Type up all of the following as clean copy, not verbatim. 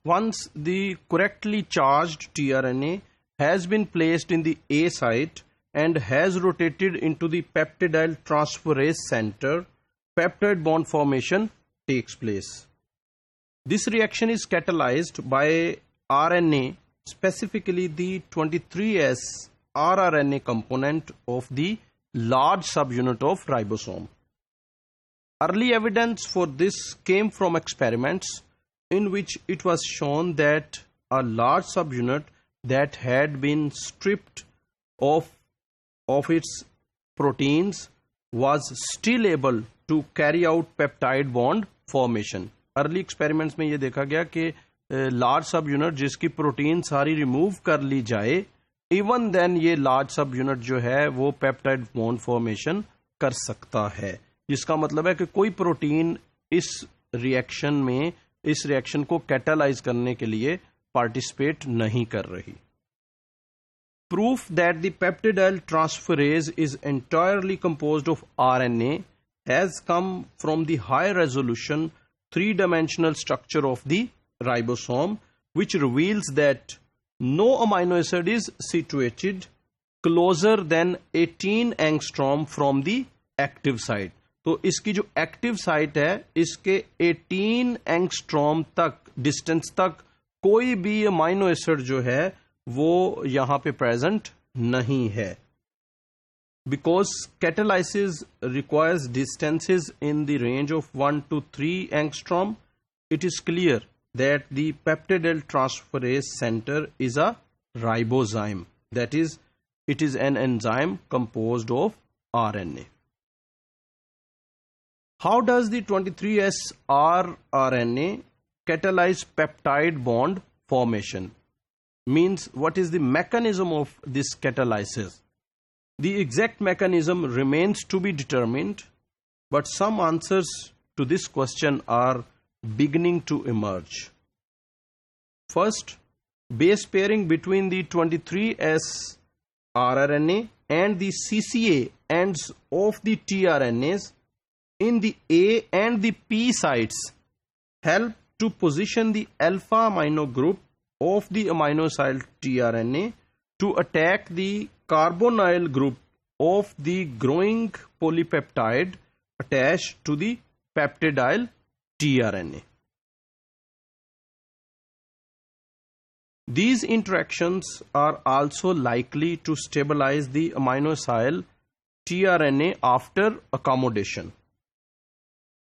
Once the correctly charged tRNA has been placed in the A site and has rotated into the peptidyl transferase center, peptide bond formation takes place. This reaction is catalyzed by RNA, specifically the 23S rRNA component of the large subunit of ribosome. Early evidence for this came from experiments in which it was shown that a large subunit that had been stripped of its proteins was still able to carry out peptide bond formation. Early experiments में ये देखा गया कि large सब unit जिसकी protein सारी remove कर ली जाए, इवन देन ये लार्ज सब यूनिट जो है वो पेप्टाइड बॉन्ड फॉर्मेशन कर सकता है. जिसका मतलब है कि कोई प्रोटीन इस रिएक्शन को कैटालाइज करने के लिए पार्टिसिपेट नहीं कर रही. Proof that the peptidyl transferase is entirely composed of RNA has come from the high resolution three-dimensional structure of the ribosome, which reveals that no amino acid is situated closer than 18 angstrom from the active site. तो इसकी जो active site है इसके 18 angstrom तक distance तक कोई भी amino acid जो है वो यहां पे प्रेजेंट नहीं है. Because catalysis requires distances in the range of 1 to 3 angstrom, it is clear that the peptidyl transferase center is a ribozyme. That is, it is an enzyme composed of RNA. How does the 23S rRNA catalyze peptide bond formation? Means, what is the mechanism of this catalysis? The exact mechanism remains to be determined, but some answers to this question are beginning to emerge. First, base pairing between the 23S rRNA and the CCA ends of the tRNAs in the A and the P sites help to position the alpha amino group of the amino acid tRNA to attack the carbonyl group of the growing polypeptide attached to the peptidyl tRNA. These interactions are also likely to stabilize the amino acid tRNA after accommodation.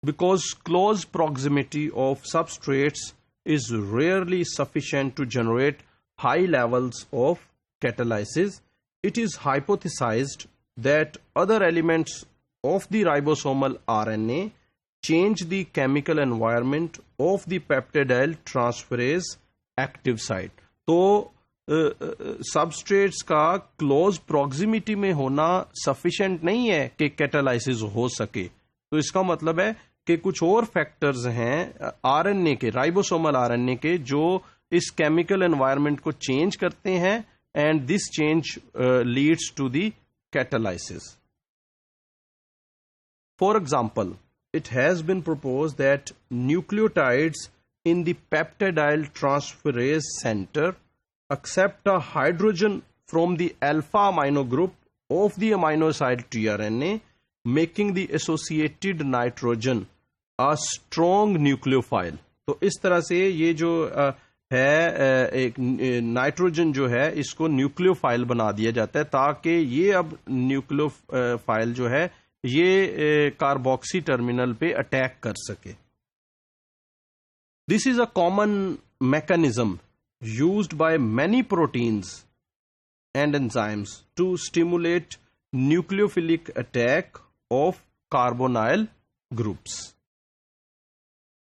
Because close proximity of substrates is rarely sufficient to generate high levels of catalysis, it is hypothesized that other elements of the ribosomal RNA change the chemical environment of the peptidyl transferase active site. तो substrates का close proximity में होना sufficient नहीं है कि catalysis हो सके. तो इसका मतलब है कि कुछ और फैक्टर्स हैं आरएनए के, राइबोसोमल आरएनए के, जो इस केमिकल एनवायरनमेंट को चेंज करते हैं, and this change leads to the catalysis. For example, it has been proposed that nucleotides in the peptidyl transferase center accept a hydrogen from the alpha amino group of the amino acid tRNA, making the associated nitrogen a strong nucleophile. तो इस तरह से ये जो है एक nitrogen जो है इसको न्यूक्लियोफाइल बना दिया जाता है ताकि ये अब न्यूक्लियोफाइल जो है ये कार्बोक्सी टर्मिनल पे अटैक कर सके. This is a common mechanism used by many proteins and enzymes to stimulate nucleophilic attack of carbonyl groups.